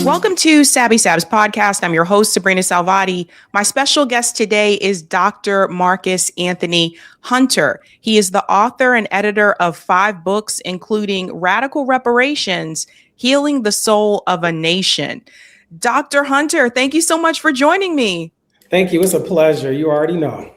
Welcome to Sabs podcast. I'm your host, Sabrinasalvati. My special guest today is Dr. Marcus Anthony Hunter. He is the author and editor of 5 books, including Radical Reparations, Healing the Soul of a Nation. Dr. Hunter, thank you so much for joining me. Thank you. It's a pleasure. You already know.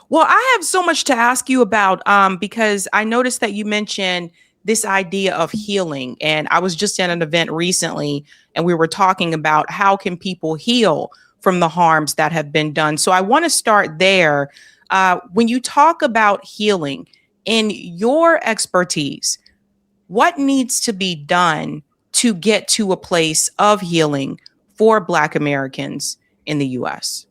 Well, I have so much to ask you about because I noticed that you mentioned this idea of healing. And I was just at an event recently and we were talking about how can people heal from the harms that have been done. So I want to start there. When you talk about healing, in your expertise, what needs to be done to get to a place of healing for Black Americans in the U.S.?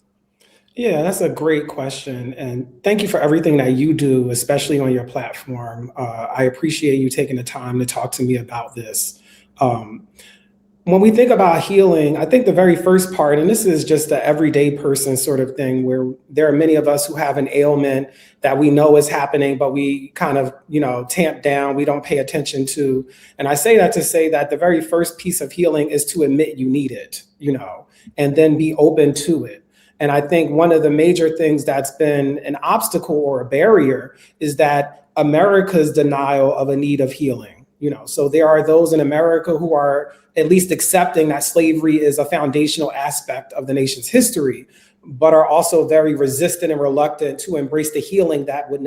Yeah, that's a great question. And thank you for everything that you do, especially on your platform. I appreciate you taking the time to talk to me about this. When we think about healing, I think the very first part, and this is just the everyday person sort of thing, where there are many of us who have an ailment that we know is happening, but we kind of, tamp down, we don't pay attention to. And I say that to say that the very first piece of healing is to admit you need it, and then be open to it. And I think one of the major things that's been an obstacle or a barrier is that America's denial of a need of healing. So there are those in America who are at least accepting that slavery is a foundational aspect of the nation's history, but are also very resistant and reluctant to embrace the healing that would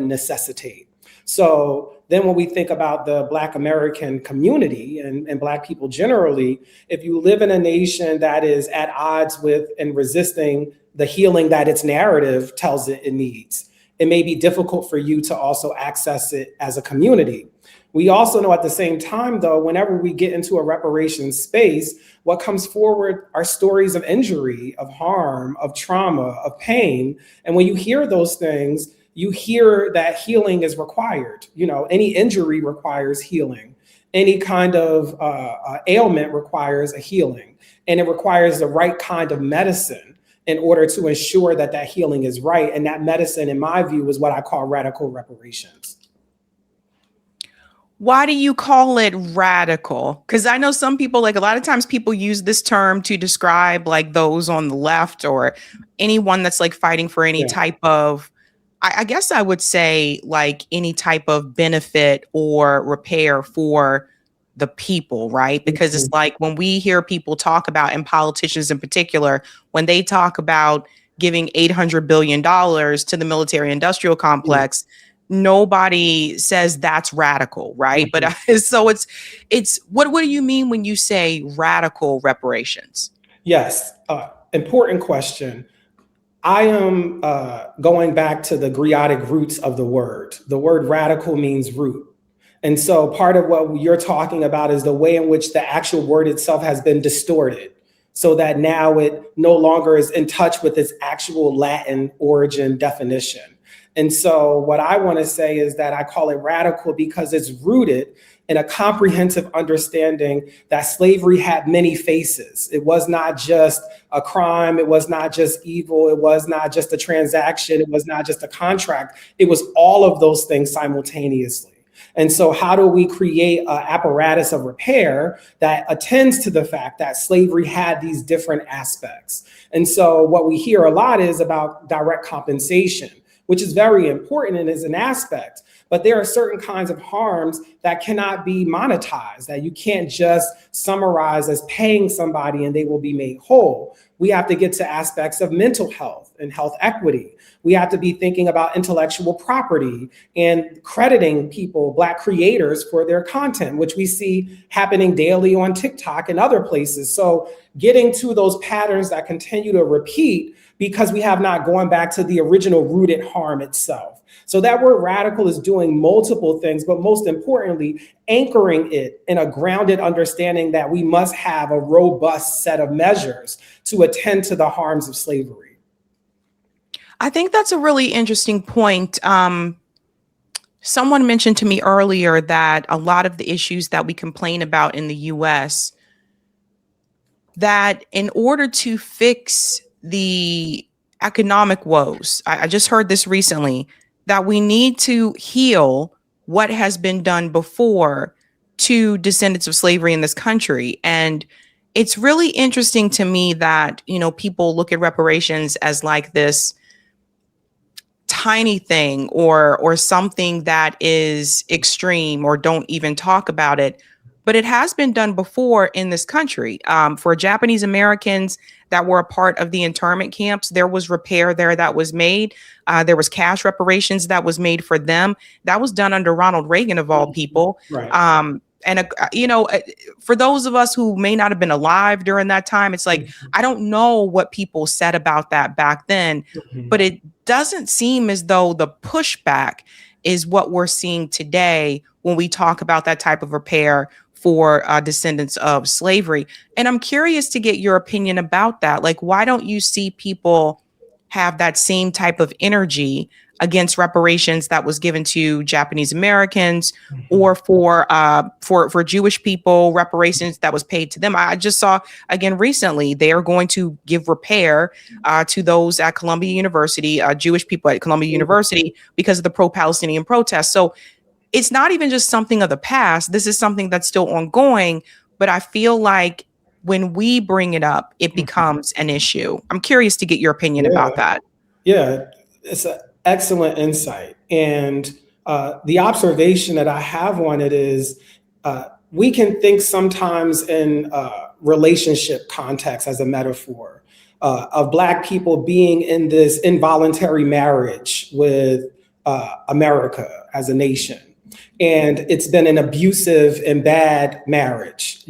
necessitate. So then when we think about the Black American community and Black people generally, if you live in a nation that is at odds with and resisting the healing that its narrative tells it needs, it may be difficult for you to also access it as a community. We also know at the same time, though, whenever we get into a reparations space, what comes forward are stories of injury, of harm, of trauma, of pain. And when you hear those things, you hear that healing is required. Any injury requires healing. Any kind of ailment requires a healing. And it requires the right kind of medicine in order to ensure that that healing is right. And that medicine, in my view, is what I call radical reparations. Why do you call it radical? Because I know some people, a lot of times people use this term to describe those on the left or anyone that's fighting for any type of, I guess I would say any type of benefit or repair for the people, right? Because it's when we hear people talk about, and politicians in particular, when they talk about giving $800 billion to the military industrial complex, nobody says that's radical, right? But so it's what do you mean when you say radical reparations? Yes, important question. I am going back to the griotic roots of the word. The word radical means root. And so part of what you're talking about is the way in which the actual word itself has been distorted so that now it no longer is in touch with its actual Latin origin definition. And so what I want to say is that I call it radical because it's rooted in a comprehensive understanding that slavery had many faces. It was not just a crime. It was not just evil. It was not just a transaction. It was not just a contract. It was all of those things simultaneously. And so how do we create an apparatus of repair that attends to the fact that slavery had these different aspects? And so what we hear a lot is about direct compensation, which is very important and is an aspect. But there are certain kinds of harms that cannot be monetized, that you can't just summarize as paying somebody and they will be made whole. We have to get to aspects of mental health and health equity. We have to be thinking about intellectual property and crediting people, Black creators, for their content, which we see happening daily on TikTok and other places. So getting to those patterns that continue to repeat because we have not gone back to the original rooted harm itself. So that word radical is doing multiple things, but most importantly, anchoring it in a grounded understanding that we must have a robust set of measures to attend to the harms of slavery. I think that's a really interesting point. Someone mentioned to me earlier that a lot of the issues that we complain about in the US, that in order to fix the economic woes, I just heard this recently, that we need to heal what has been done before to descendants of slavery in this country. And it's really interesting to me that, people look at reparations as like this tiny thing or something that is extreme, or don't even talk about it. But it has been done before in this country. For Japanese Americans that were a part of the internment camps, there was repair there that was made. There was cash reparations that was made for them. That was done under Ronald Reagan, of all people. Right. For those of us who may not have been alive during that time, it's like, I don't know what people said about that back then, but it doesn't seem as though the pushback is what we're seeing today when we talk about that type of repair for descendants of slavery. And I'm curious to get your opinion about that. Like, why don't you see people have that same type of energy against reparations that was given to Japanese Americans, or for Jewish people, reparations that was paid to them? I just saw again recently they are going to give repair to those at Columbia University, Jewish people at Columbia University, because of the pro-Palestinian protests. So it's not even just something of the past. This is something that's still ongoing. But I feel like when we bring it up, it becomes an issue. I'm curious to get your opinion about that. Yeah, it's an excellent insight. And the observation that I have on it is we can think sometimes in relationship context as a metaphor of Black people being in this involuntary marriage with America as a nation. And it's been an abusive and bad marriage,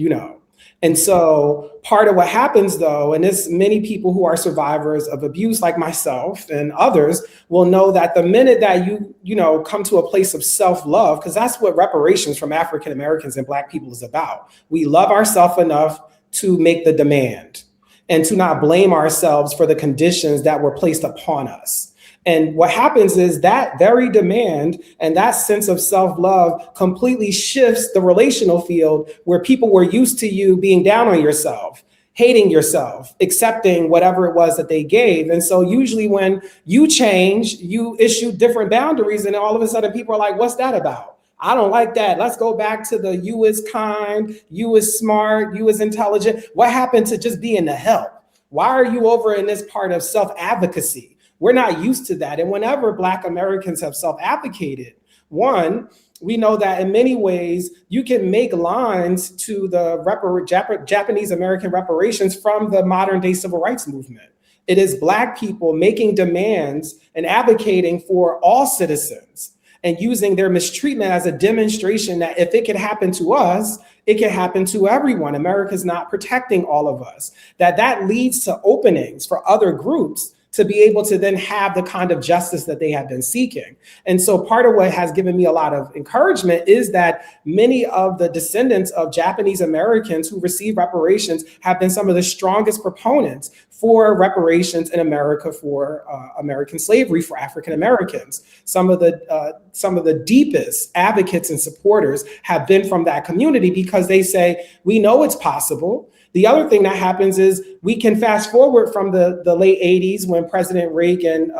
And so part of what happens, though, and there's many people who are survivors of abuse like myself and others will know that the minute that you come to a place of self-love, because that's what reparations from African Americans and Black people is about. We love ourselves enough to make the demand and to not blame ourselves for the conditions that were placed upon us. And what happens is that very demand and that sense of self-love completely shifts the relational field where people were used to you being down on yourself, hating yourself, accepting whatever it was that they gave. And so usually when you change, you issue different boundaries, and all of a sudden people are like, what's that about? I don't like that. Let's go back to the you is kind, you is smart, you is intelligent. What happened to just being the help? Why are you over in this part of self-advocacy? We're not used to that. And whenever Black Americans have self-advocated, one, we know that in many ways you can make lines to the Japanese American reparations from the modern day civil rights movement. It is Black people making demands and advocating for all citizens and using their mistreatment as a demonstration that if it can happen to us, it can happen to everyone. America's not protecting all of us. That leads to openings for other groups to be able to then have the kind of justice that they have been seeking. And so part of what has given me a lot of encouragement is that many of the descendants of Japanese Americans who receive reparations have been some of the strongest proponents for reparations in America for American slavery for African Americans. Some of the deepest advocates and supporters have been from that community because they say, we know it's possible. The other thing that happens is we can fast forward from the late 80s when President Reagan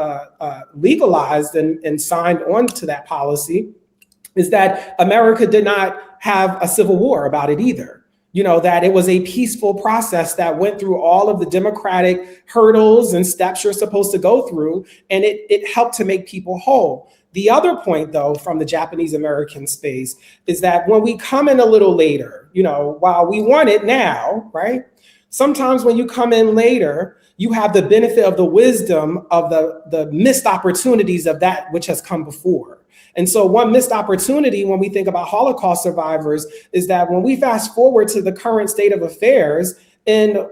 legalized and signed on to that policy, is that America did not have a civil war about it either. That it was a peaceful process that went through all of the democratic hurdles and steps you're supposed to go through, and it helped to make people whole. The other point, though, from the Japanese American space is that when we come in a little later, while we want it now, right? Sometimes when you come in later, you have the benefit of the wisdom of the missed opportunities of that which has come before. And so one missed opportunity when we think about Holocaust survivors is that when we fast forward to the current state of affairs in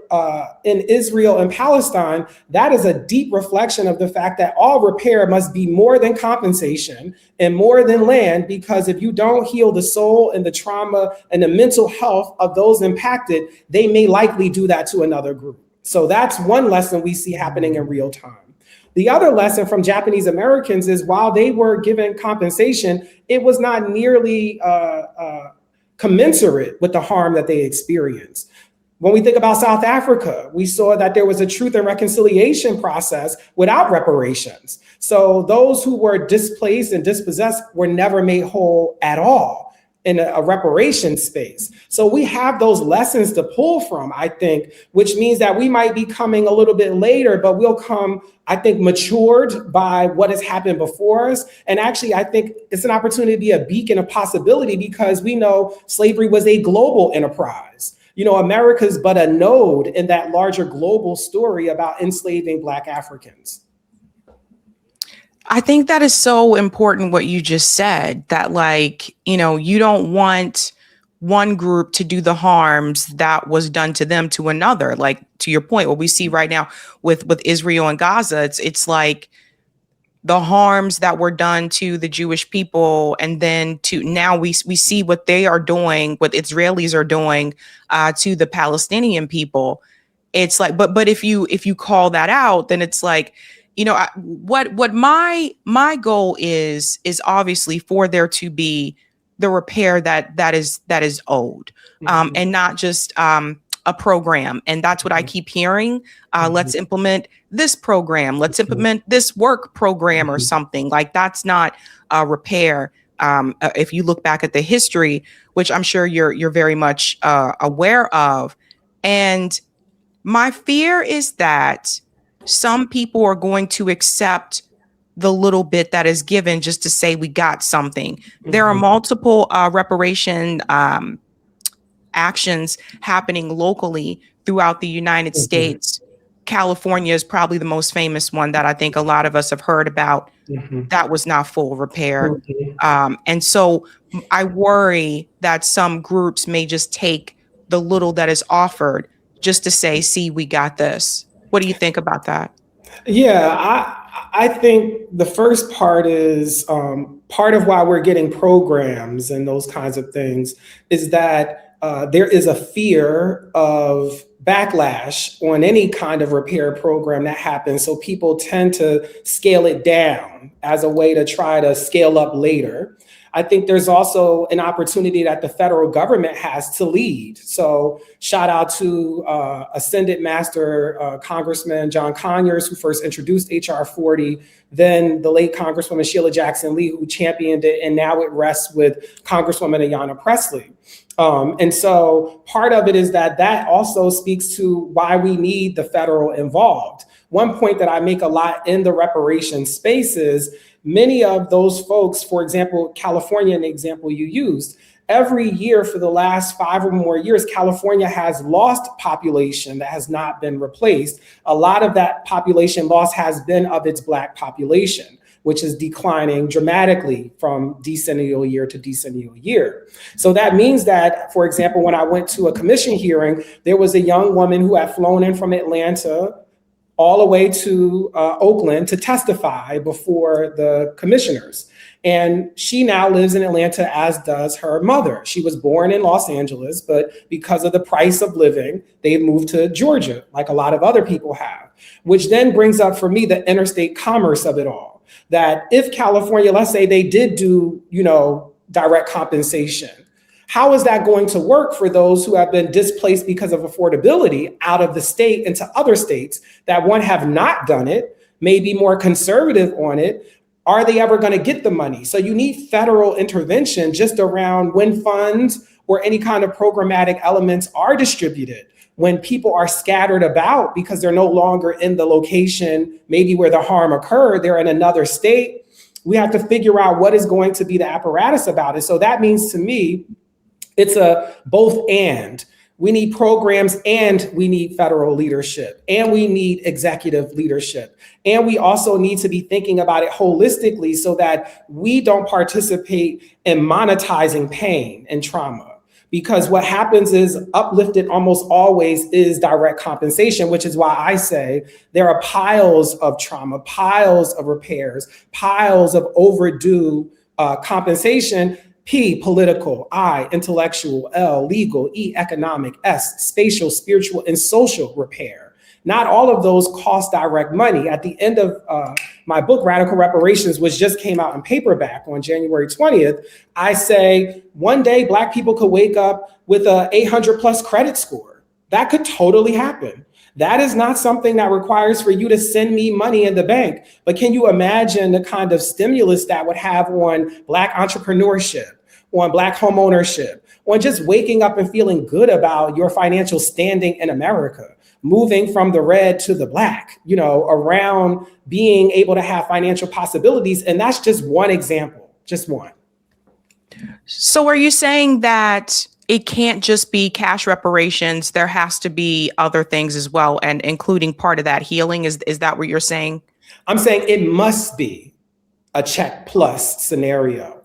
Israel and Palestine, that is a deep reflection of the fact that all repair must be more than compensation and more than land, because if you don't heal the soul and the trauma and the mental health of those impacted, they may likely do that to another group. So that's one lesson we see happening in real time. The other lesson from Japanese Americans is while they were given compensation, it was not nearly commensurate with the harm that they experienced. When we think about South Africa, we saw that there was a truth and reconciliation process without reparations. So those who were displaced and dispossessed were never made whole at all. in a reparation space. So we have those lessons to pull from, I think, which means that we might be coming a little bit later, but we'll come, I think, matured by what has happened before us. And actually, I think it's an opportunity to be a beacon of possibility, because we know slavery was a global enterprise. You know, America's but a node in that larger global story about enslaving Black Africans. I think that is so important what you just said, that like, you know, you don't want one group to do the harms that was done to them to another. Like, to your point, what we see right now with Israel and Gaza, it's like the harms that were done to the Jewish people, and then to now we see what they are doing, what Israelis are doing to the Palestinian people. It's like, but if you call that out, then it's like, you know, what my goal is obviously for there to be the repair that is owed, and not just a program. And that's what I keep hearing. Let's implement this program. Let's implement this work program or something. Like, that's not a repair. If you look back at the history, which I'm sure you're very much aware of, and my fear is that some people are going to accept the little bit that is given just to say we got something. There are multiple reparation actions happening locally throughout the United States. California is probably the most famous one that I think a lot of us have heard about. That was not full repair. And so I worry that some groups may just take the little that is offered just to say, see, we got this. What do you think about that? Yeah, I think the first part is part of why we're getting programs and those kinds of things is that there is a fear of backlash on any kind of repair program that happens. So people tend to scale it down as a way to try to scale up later. I think there's also an opportunity that the federal government has to lead. So shout out to Ascended Master Congressman John Conyers, who first introduced HR 40, then the late Congresswoman Sheila Jackson Lee, who championed it, and now it rests with Congresswoman Ayanna Pressley. And so part of it is that also speaks to why we need the federal involved. One point that I make a lot in the reparation space is many of those folks, for example, California, an example you used, every year for the last 5 or more years, California has lost population that has not been replaced. A lot of that population loss has been of its Black population, which is declining dramatically from decennial year to decennial year. So that means that, for example, when I went to a commission hearing, there was a young woman who had flown in from Atlanta all the way to Oakland to testify before the commissioners. And she now lives in Atlanta, as does her mother. She was born in Los Angeles, but because of the price of living, they moved to Georgia, like a lot of other people have, which then brings up for me the interstate commerce of it all. That if California, let's say they did do, direct compensation, how is that going to work for those who have been displaced because of affordability out of the state into other states that have not done it, may be more conservative on it? Are they ever going to get the money? So you need federal intervention just around when funds or any kind of programmatic elements are distributed, when people are scattered about because they're no longer in the location, maybe where the harm occurred, they're in another state. We have to figure out what is going to be the apparatus about it. So that means to me, it's a both and. We need programs and we need federal leadership and we need executive leadership. And we also need to be thinking about it holistically so that we don't participate in monetizing pain and trauma. Because what happens is uplifted almost always is direct compensation, which is why I say there are piles of trauma, piles of repairs, piles of overdue compensation. P, political, I, intellectual, L, legal, E, economic, S, spatial, spiritual, and social repair. Not all of those cost direct money. At the end of my book, Radical Reparations, which just came out in paperback on January 20th, I say one day Black people could wake up with a 800 plus credit score. That could totally happen. That is not something that requires for you to send me money in the bank. But can you imagine the kind of stimulus that would have on Black entrepreneurship on Black home ownership, on just waking up and feeling good about your financial standing in America, moving from the red to the Black, around being able to have financial possibilities. And that's just one example, just one. So are you saying that it can't just be cash reparations? There has to be other things as well, and including part of that healing. Is that what you're saying? I'm saying it must be a check plus scenario,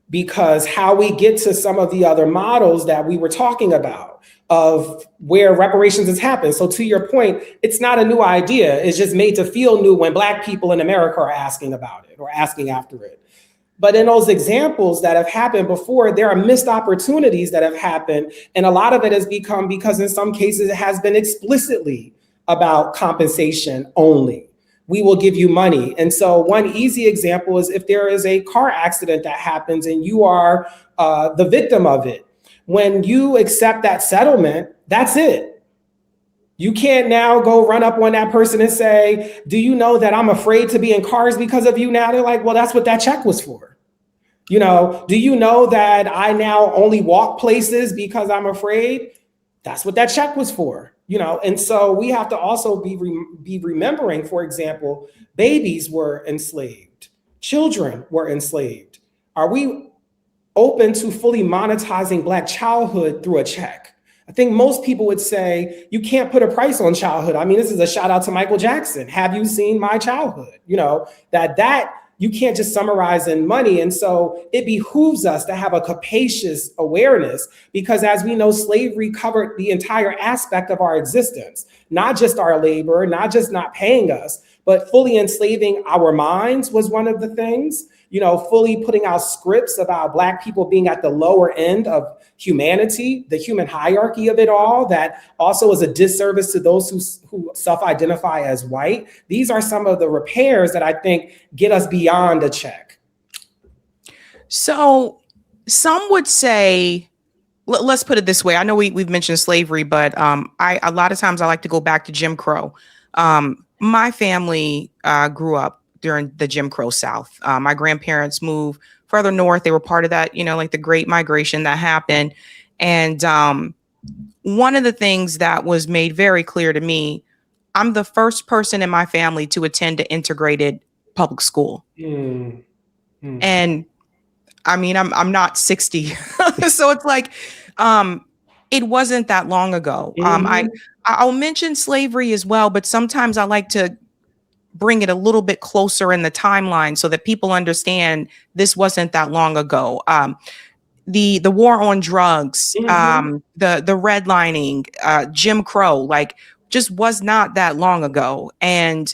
because how we get to some of the other models that we were talking about of where reparations has happened. So to your point, it's not a new idea. It's just made to feel new when Black people in America are asking about it or asking after it. But in those examples that have happened before, there are missed opportunities that have happened. And a lot of it has become because in some cases it has been explicitly about compensation only. We will give you money. And so one easy example is if there is a car accident that happens and you are the victim of it, when you accept that settlement, that's it. You can't now go run up on that person and say, do you know that I'm afraid to be in cars because of you now? They're like, well, that's what that check was for. Do you know that I now only walk places because I'm afraid? That's what that check was for. And so we have to also be remembering, for example, babies were enslaved, children were enslaved. Are we open to fully monetizing Black childhood through a check? I think most people would say you can't put a price on childhood. I mean, this is a shout out to Michael Jackson. Have you seen my childhood? That you can't just summarize in money. And so it behooves us to have a capacious awareness, because as we know, slavery covered the entire aspect of our existence, not just our labor, not just not paying us, but fully enslaving our minds was one of the things, fully putting out scripts about Black people being at the lower end of humanity, the human hierarchy of it all, that also is a disservice to those who self-identify as white. These are some of the repairs that I think get us beyond a check. So some would say, let's put it this way. I know we've mentioned slavery, but a lot of times I like to go back to Jim Crow. My family grew up during the Jim Crow South. My grandparents moved further north. They were part of that, like the Great Migration that happened. And one of the things that was made very clear to me, I'm the first person in my family to attend an integrated public school. And I mean, I'm not 60. So it's like, it wasn't that long ago. I'll mention slavery as well, but sometimes I like to bring it a little bit closer in the timeline so that people understand this wasn't that long ago. The war on drugs, the redlining, Jim Crow, just was not that long ago. And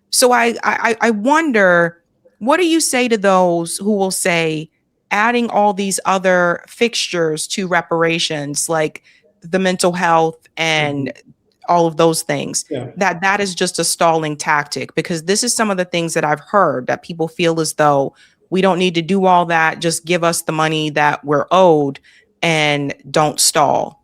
so I wonder, what do you say to those who will say adding all these other fixtures to reparations, like the mental health and all of those things, that is just a stalling tactic? Because this is some of the things that I've heard, that people feel as though we don't need to do all that. Just give us the money that we're owed and don't stall.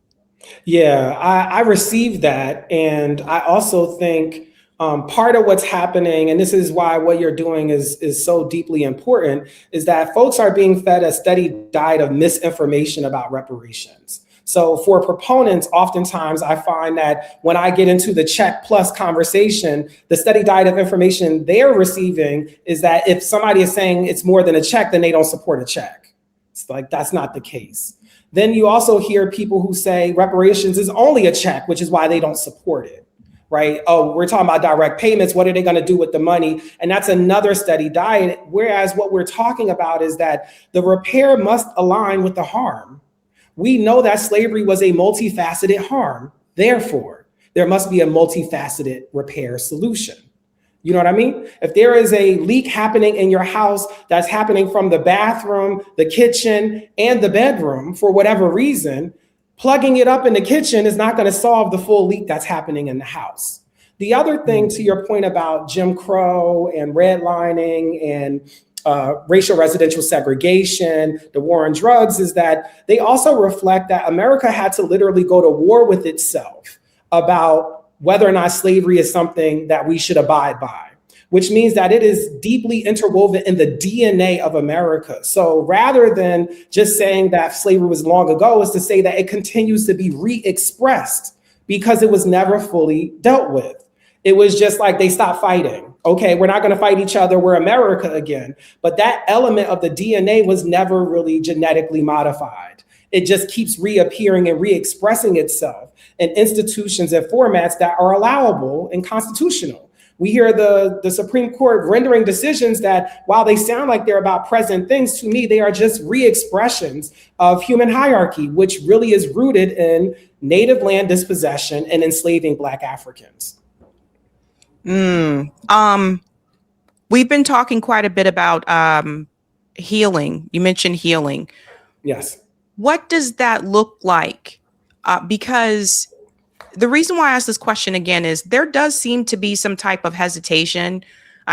Yeah, I received that. And I also think part of what's happening, and this is why what you're doing is so deeply important, is that folks are being fed a steady diet of misinformation about reparations. So for proponents, oftentimes I find that when I get into the check plus conversation, the steady diet of information they're receiving is that if somebody is saying it's more than a check, then they don't support a check. It's like, that's not the case. Then you also hear people who say reparations is only a check, which is why they don't support it, right? Oh, we're talking about direct payments. What are they going to do with the money? And that's another steady diet. Whereas what we're talking about is that the repair must align with the harm. We know that slavery was a multifaceted harm. Therefore, there must be a multifaceted repair solution. You know what I mean? If there is a leak happening in your house that's happening from the bathroom, the kitchen, and the bedroom for whatever reason, plugging it up in the kitchen is not going to solve the full leak that's happening in the house. The other thing, to your point about Jim Crow and redlining and racial residential segregation, the war on drugs, is that they also reflect that America had to literally go to war with itself about whether or not slavery is something that we should abide by. which means that it is deeply interwoven in the DNA of America. So rather than just saying that slavery was long ago, is to say that it continues to be re-expressed because it was never fully dealt with. It was just like they stopped fighting. Okay, we're not going to fight each other. We're America again. But that element of the DNA was never really genetically modified. It just keeps reappearing and re-expressing itself in institutions and formats that are allowable and constitutional. We hear the Supreme Court rendering decisions that, while they sound like they're about present things, to me, they are just re-expressions of human hierarchy, which really is rooted in native land dispossession and enslaving Black Africans. We've been talking quite a bit about healing. You mentioned healing. Yes. What does that look like? Because the reason why I asked this question again is there does seem to be some type of hesitation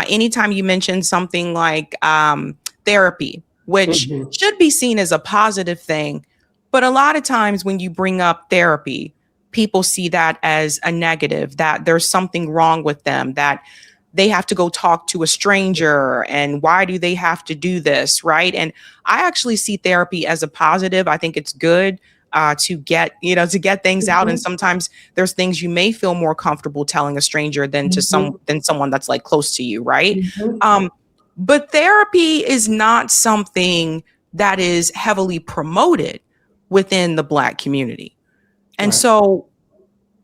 anytime you mention something like therapy, which should be seen as a positive thing. But a lot of times when you bring up therapy, people see that as a negative, that there's something wrong with them, that they have to go talk to a stranger, and why do they have to do this, right? And I actually see therapy as a positive. I think it's good to get things out. And sometimes there's things you may feel more comfortable telling a stranger than to someone that's like close to you, right? But therapy is not something that is heavily promoted within the Black community. And so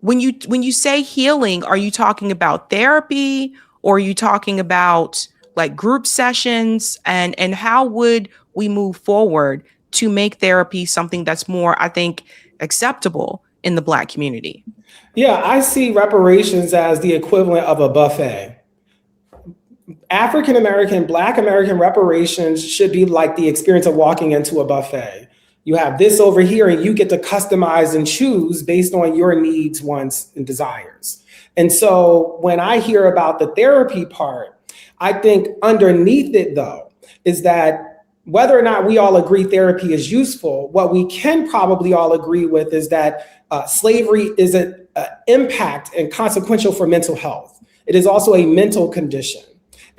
when you say healing, are you talking about therapy, or are you talking about like group sessions, and how would we move forward to make therapy something that's more, I think, acceptable in the Black community? Yeah, I see reparations as the equivalent of a buffet. African American, Black American reparations should be like the experience of walking into a buffet. You have this over here, and you get to customize and choose based on your needs, wants, and desires. And so when I hear about the therapy part, I think underneath it, though, is that whether or not we all agree therapy is useful, what we can probably all agree with is that slavery is an impact and consequential for mental health. It is also a mental condition.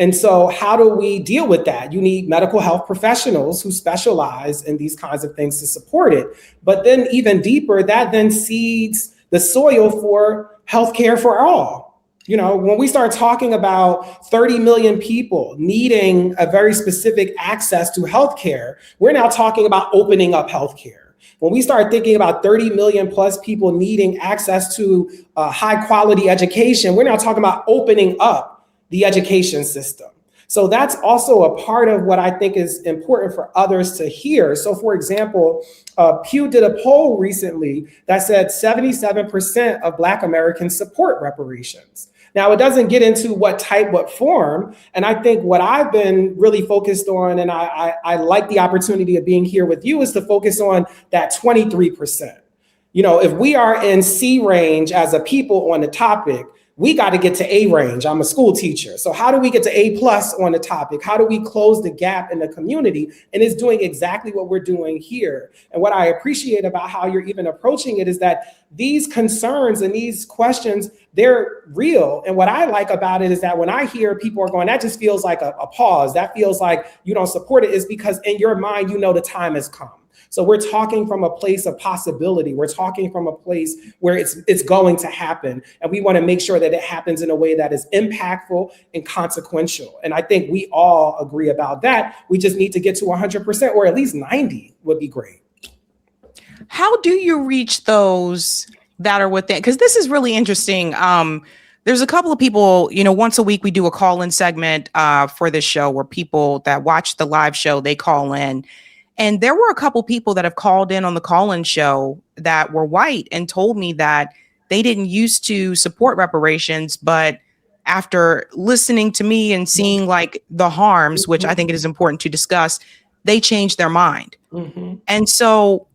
And so how do we deal with that? You need medical health professionals who specialize in these kinds of things to support it. But then even deeper, that then seeds the soil for healthcare for all. You know, when we start talking about 30 million people needing a very specific access to healthcare, we're now talking about opening up healthcare. When we start thinking about 30 million plus people needing access to high quality education, we're now talking about opening up the education system. So that's also a part of what I think is important for others to hear. So for example, Pew did a poll recently that said 77% of Black Americans support reparations. Now, it doesn't get into what type, what form. And I think what I've been really focused on, and I like the opportunity of being here with you, is to focus on that 23%. You know, if we are in C range as a people on the topic, we got to get to A range. I'm a school teacher. So how do we get to A plus on the topic? How do we close the gap in the community? And it's doing exactly what we're doing here. And what I appreciate about how you're even approaching it is that these concerns and these questions, they're real. And what I like about it is that when I hear people are going, that just feels like a pause. That feels like you don't support it, is because in your mind, you know the time has come. So we're talking from a place of possibility. We're talking from a place where it's going to happen. And we want to make sure that it happens in a way that is impactful and consequential. And I think we all agree about that. We just need to get to 100%, or at least 90 would be great. How do you reach those that are within? Because this is really interesting. There's a couple of people, you know, once a week we do a call-in segment for this show where people that watch the live show, they call in. And there were a couple people that have called in on the call-in show that were white and told me that they didn't used to support reparations, but after listening to me and seeing like the harms, which I think it is important to discuss, they changed their mind. And so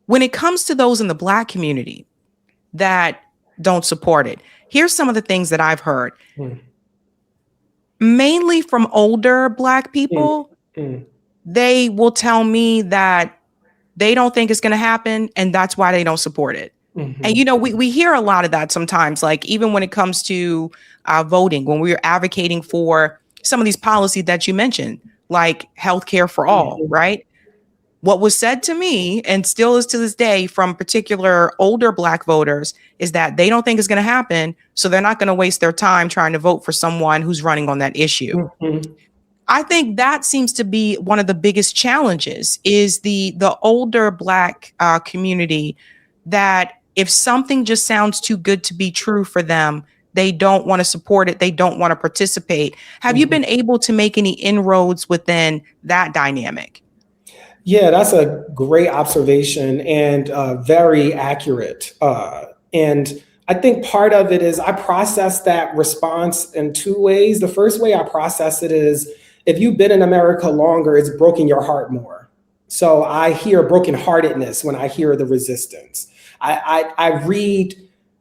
when it comes to those in the Black community that don't support it, here's some of the things that I've heard. Mainly from older Black people. They will tell me that they don't think it's going to happen, and that's why they don't support it. And, you know, we hear a lot of that sometimes, like even when it comes to voting, when we're advocating for some of these policies that you mentioned, like healthcare for all, right? What was said to me, and still is to this day, from particular older Black voters, is that they don't think it's going to happen. So they're not going to waste their time trying to vote for someone who's running on that issue. I think that seems to be one of the biggest challenges is the older Black community, that if something just sounds too good to be true for them, they don't want to support it. They don't want to participate. Have you been able to make any inroads within that dynamic? Yeah, that's a great observation and very accurate. And I think part of it is I process that response in two ways. The first way I process it is, if you've been in America longer, it's broken your heart more. So I hear brokenheartedness when I hear the resistance. I read,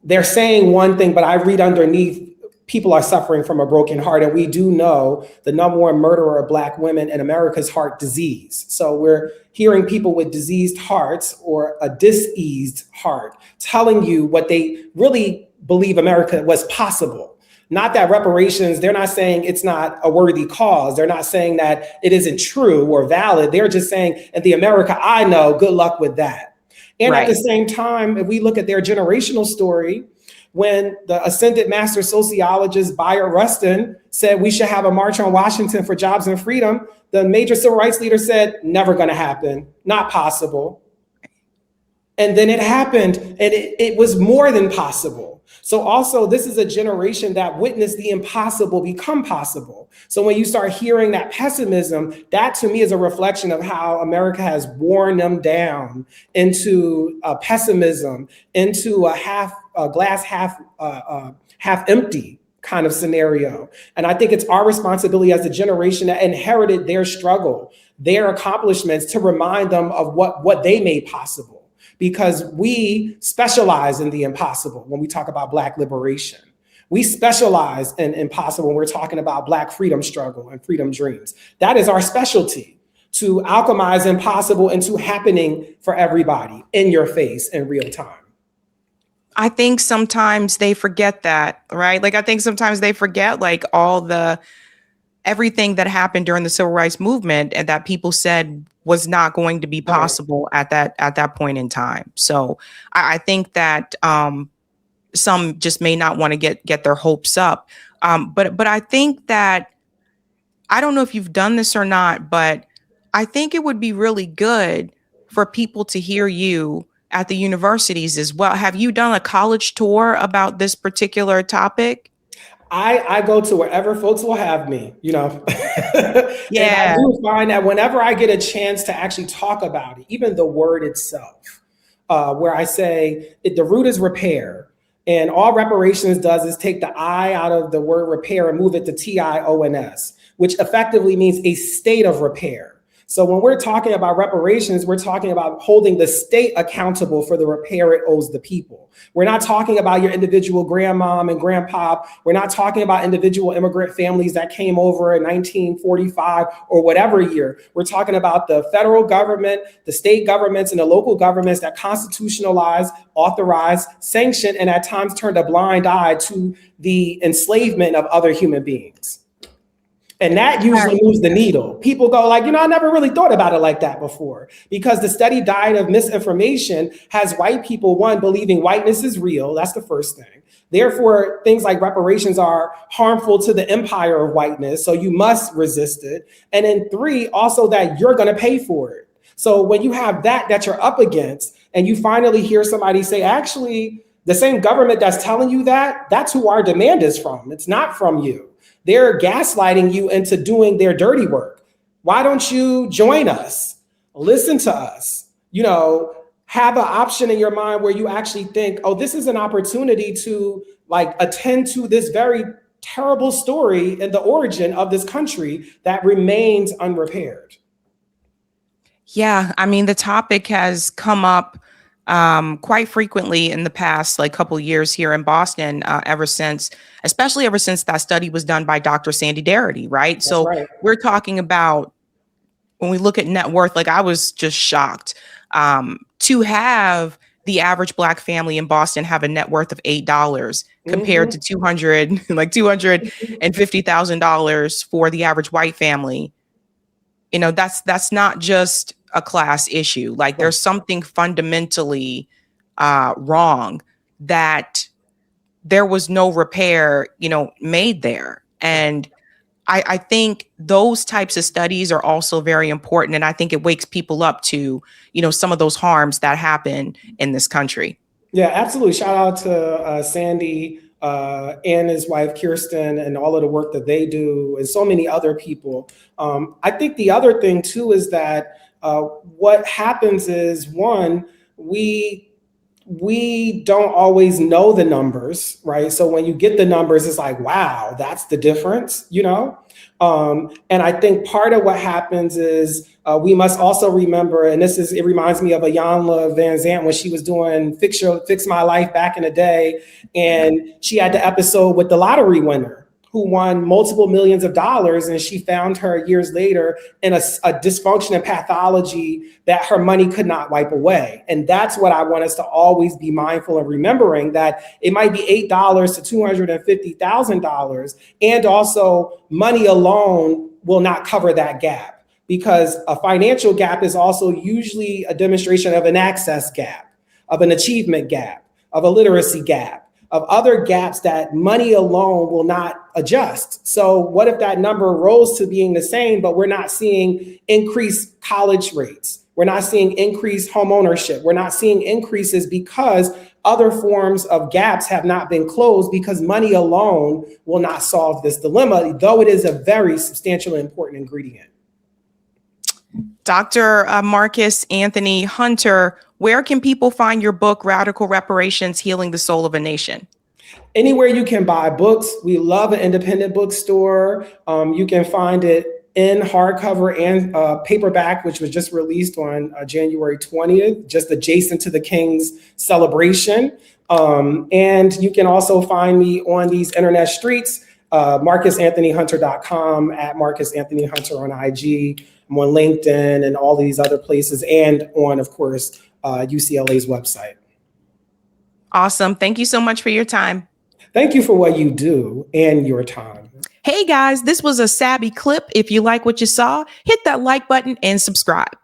they're saying one thing, but I read underneath, people are suffering from a broken heart. And we do know the number one murderer of Black women in America is heart disease. So we're hearing people with diseased hearts or a diseased heart telling you what they really believe America was possible. Not that reparations, they're not saying it's not a worthy cause. They're not saying that it isn't true or valid. They're just saying, in the America I know, good luck with that. And at the same time, if we look at their generational story, when the ascended master sociologist Bayard Rustin said we should have a march on Washington for jobs and freedom, the major civil rights leader said, never going to happen, not possible. And then it happened, and it was more than possible. So also, this is a generation that witnessed the impossible become possible. So when you start hearing that pessimism, that to me is a reflection of how America has worn them down into pessimism, into a glass half empty kind of scenario. And I think it's our responsibility as a generation that inherited their struggle, their accomplishments, to remind them of what they made possible. Because we specialize in the impossible when we talk about Black liberation. We specialize in impossible when we're talking about Black freedom struggle and freedom dreams. That is our specialty, to alchemize impossible into happening for everybody in your face in real time. I think sometimes they forget that, right? Like, I think sometimes they forget like everything that happened during the civil rights movement and that people said was not going to be possible at that point in time. So I think that some just may not want to get their hopes up. But I think that, I don't know if you've done this or not, but I think it would be really good for people to hear you at the universities as well. Have you done a college tour about this particular topic? I go to wherever folks will have me, you know. Yeah. And I do find that whenever I get a chance to actually talk about it, even the word itself, where I say the root is repair, and all reparations does is take the I out of the word repair and move it to TIONS, which effectively means a state of repair. So when we're talking about reparations, we're talking about holding the state accountable for the repair it owes the people. We're not talking about your individual grandmom and grandpop. We're not talking about individual immigrant families that came over in 1945 or whatever year. We're talking about the federal government, the state governments, and the local governments that constitutionalized, authorized, sanctioned, and at times turned a blind eye to the enslavement of other human beings. And that usually moves the needle. People go like, I never really thought about it like that before, because the steady diet of misinformation has white people, one, believing whiteness is real. That's the first thing. Therefore, things like reparations are harmful to the empire of whiteness. So you must resist it. And then three, also that you're going to pay for it. So when you have that you're up against, and you finally hear somebody say, actually, the same government that's telling you that's who our demand is from. It's not from you. They're gaslighting you into doing their dirty work. Why don't you join us? Listen to us, have an option in your mind where you actually think, oh, this is an opportunity to attend to this very terrible story and the origin of this country that remains unrepaired. Yeah, I mean, the topic has come up quite frequently in the past couple of years here in Boston, especially ever since that study was done by Dr. Sandy Darity, right? That's so right. We're talking about, when we look at net worth, I was just shocked to have the average Black family in Boston have a net worth of $8 compared to $250,000 for the average white family. That's not just a class issue. Like there's something fundamentally wrong that there was no repair, made there. And I think those types of studies are also very important. And I think it wakes people up to, some of those harms that happen in this country. Yeah, absolutely. Shout out to Sandy and his wife, Kirsten, and all of the work that they do, and so many other people. I think the other thing, too, is that what happens is, one, we don't always know the numbers, right? So when you get the numbers, it's like, wow, that's the difference, And I think part of what happens is we must also remember, and it reminds me of Ayanla Van Zant when she was doing Fix My Life back in the day, and she had the episode with the lottery winner who won multiple millions of dollars, and she found her years later in a dysfunction and pathology that her money could not wipe away. And that's what I want us to always be mindful of, remembering that it might be $8 to $250,000, and also money alone will not cover that gap, because a financial gap is also usually a demonstration of an access gap, of an achievement gap, of a literacy gap, of other gaps that money alone will not adjust. So what if that number rose to being the same, but we're not seeing increased college rates? We're not seeing increased home ownership. We're not seeing increases because other forms of gaps have not been closed, because money alone will not solve this dilemma, though it is a very substantial and important ingredient. Dr. Marcus Anthony Hunter, where can people find your book, Radical Reparations, Healing the Soul of a Nation? Anywhere you can buy books. We love an independent bookstore. You can find it in hardcover and paperback, which was just released on January 20th, just adjacent to the King's celebration. And you can also find me on these internet streets, MarcusAnthonyHunter.com, at Marcus Anthony Hunter on IG. I'm on LinkedIn and all these other places, and on, of course, UCLA's website. Awesome. Thank you so much for your time. Thank you for what you do and your time. Hey guys, this was a Sabby clip. If you like what you saw, hit that like button and subscribe.